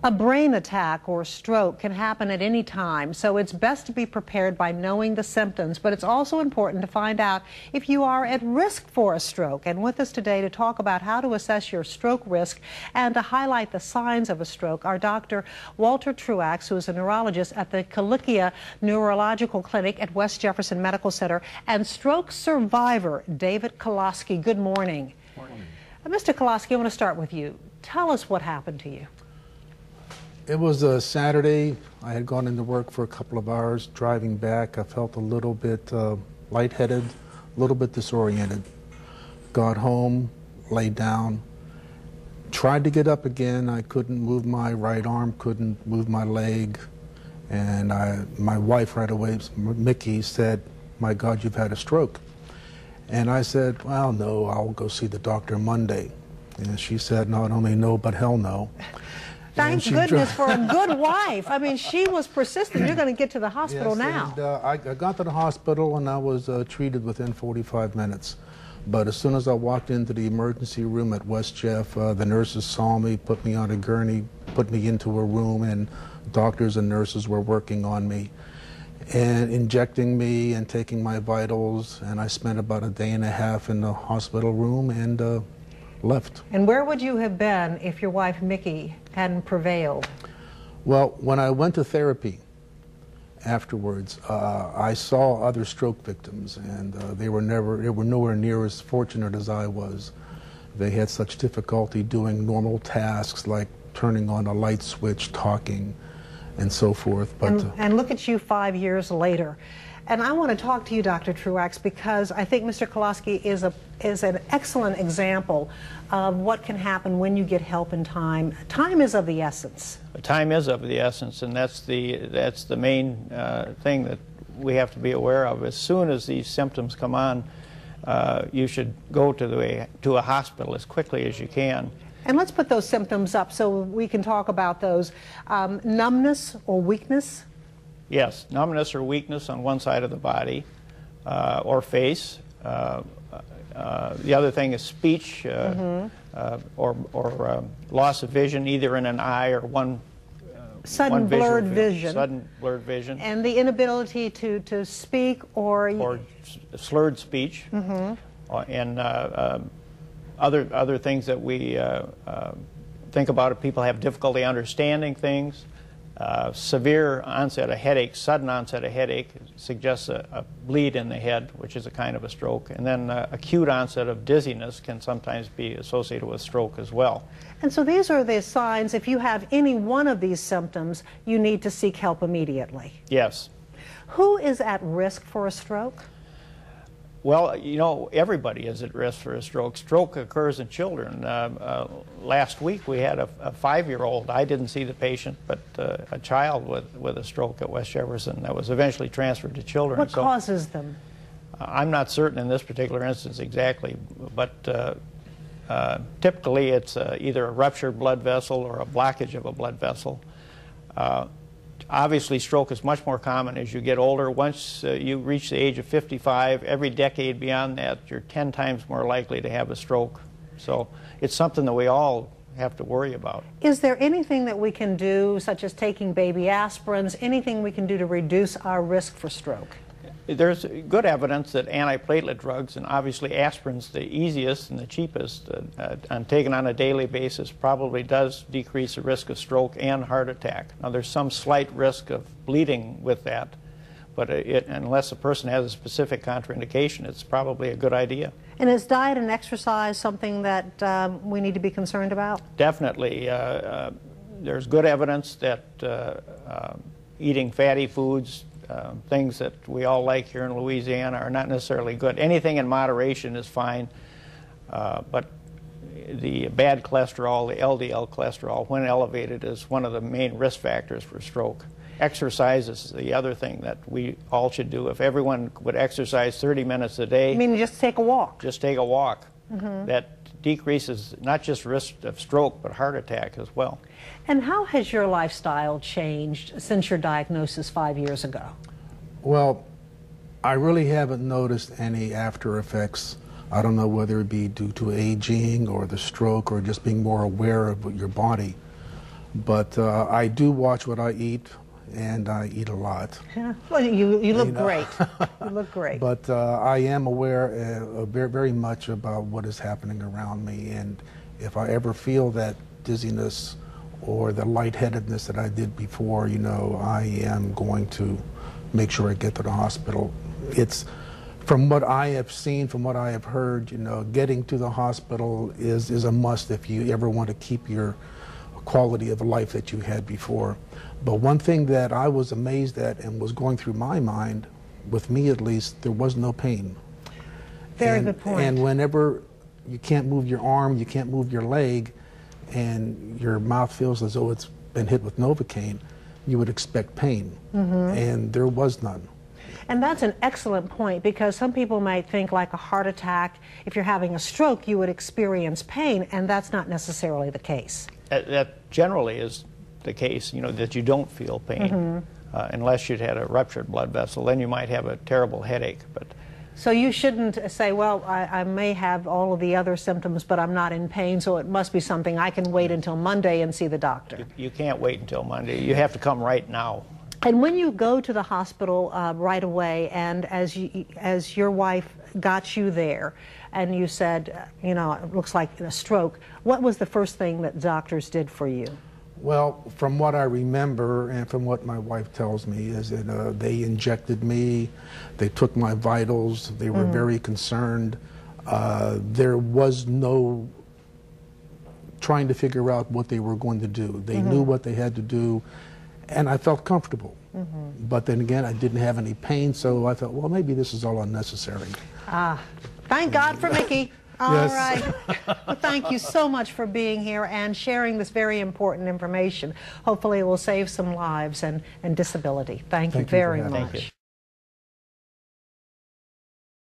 A brain attack or stroke can happen at any time, so it's best to be prepared by knowing the symptoms, but it's also important to find out if you are at risk for a stroke. And with us today to talk about how to assess your stroke risk and to highlight the signs of a stroke are Dr. Walter Truax, who is a neurologist at the Culicchia Neurological Clinic at West Jefferson Medical Center, and stroke survivor David Kalosky. Good morning. Morning. Mr. Kalosky, I want to start with you. Tell us what happened to you. It was a Saturday. I had gone into work for a couple of hours. Driving back, I felt a little bit lightheaded, a little bit disoriented. Got home, laid down, tried to get up again. I couldn't move my right arm, couldn't move my leg. And my wife right away, Mickey, said, "My God, you've had a stroke." And I said, "Well, no, I'll go see the doctor Monday." And she said, "Not only no, but hell no." Thank goodness for a good wife. I mean, she was persistent. You're going to get to the hospital now. And, I got to the hospital and I was treated within 45 minutes. But as soon as I walked into the emergency room at West Jeff, the nurses saw me, put me on a gurney, put me into a room, and doctors and nurses were working on me and injecting me and taking my vitals. And I spent about a day and a half in the hospital room and left. And where would you have been if your wife, Mickey, hadn't prevailed? Well, when I went to therapy afterwards, I saw other stroke victims, and they were nowhere near as fortunate as I was. They had such difficulty doing normal tasks like turning on a light switch, talking, and so forth. But and look at you 5 years later. And I want to talk to you, Dr. Truax, because I think Mr. Kalosky is an excellent example of what can happen when you get help in time. Time is of the essence. Time is of the essence, and that's the main thing that we have to be aware of. As soon as these symptoms come on, you should go to a hospital as quickly as you can. And let's put those symptoms up so we can talk about those. Numbness or weakness? Yes, numbness or weakness on one side of the body or face. The other thing is speech or loss of vision, either in an eye or one sudden blurred vision. Sudden blurred vision. And the inability to speak or slurred speech. And other things that we think about if people have difficulty understanding things. Severe onset of headache, sudden onset of headache suggests a bleed in the head, which is a kind of a stroke. And then acute onset of dizziness can sometimes be associated with stroke as well. And so these are the signs. If you have any one of these symptoms, you need to seek help immediately. Yes. Who is at risk for a stroke? Well, you know, everybody is at risk for a stroke. Stroke occurs in children. Last week we had a 5-year-old, I didn't see the patient, but a child with a stroke at West Jefferson that was eventually transferred to children. What causes them? I'm not certain in this particular instance exactly, but typically it's either a ruptured blood vessel or a blockage of a blood vessel. Obviously, stroke is much more common as you get older. Once you reach the age of 55, every decade beyond that, you're 10 times more likely to have a stroke. So it's something that we all have to worry about. Is there anything that we can do, such as taking baby aspirins, anything we can do to reduce our risk for stroke? There's good evidence that antiplatelet drugs, and obviously aspirin's the easiest and the cheapest, and taken on a daily basis probably does decrease the risk of stroke and heart attack. Now there's some slight risk of bleeding with that, but unless a person has a specific contraindication, it's probably a good idea. And is diet and exercise something that we need to be concerned about? Definitely. There's good evidence that eating fatty foods, things that we all like here in Louisiana, are not necessarily good. Anything in moderation is fine, but the bad cholesterol, the LDL cholesterol, when elevated, is one of the main risk factors for stroke. Exercise is the other thing that we all should do. If everyone would exercise 30 minutes a day... You mean just take a walk? Just take a walk. That decreases not just risk of stroke, but heart attack as well. And how has your lifestyle changed since your diagnosis 5 years ago? Well, I really haven't noticed any after effects. I don't know whether it be due to aging or the stroke or just being more aware of your body. But I do watch what I eat, and I eat a lot. Yeah. Well, you look great. You look great. But I am aware very, very much about what is happening around me, and if I ever feel that dizziness or the lightheadedness that I did before, you know, I am going to make sure I get to the hospital. It's, from what I have seen, from what I have heard, you know, getting to the hospital is a must if you ever want to keep your quality of life that you had before. But one thing that I was amazed at and was going through my mind, with me at least, there was no pain. Very good point. And whenever you can't move your arm, you can't move your leg, and your mouth feels as though it's been hit with Novocaine, you would expect pain. And there was none. And that's an excellent point, because some people might think, like a heart attack, if you're having a stroke, you would experience pain, and that's not necessarily the case. That generally is the case, you know, that you don't feel pain, unless you'd had a ruptured blood vessel. Then you might have a terrible headache. But so you shouldn't say, well, I may have all of the other symptoms, but I'm not in pain, so it must be something. I can wait until Monday and see the doctor. You can't wait until Monday. You have to come right now. And when you go to the hospital right away, and as your wife got you there, and you said, you know, it looks like a stroke, what was the first thing that doctors did for you? Well, from what I remember and from what my wife tells me is that they injected me, they took my vitals, they were very concerned. There was no trying to figure out what they were going to do. They knew what they had to do, and I felt comfortable. But then again, I didn't have any pain, so I thought, well, maybe this is all unnecessary. Thank God for Mickey. All Yes. right. Well, thank you so much for being here and sharing this very important information. Hopefully it will save some lives and disability. Thank you Thank you for very having me. much. Thank you.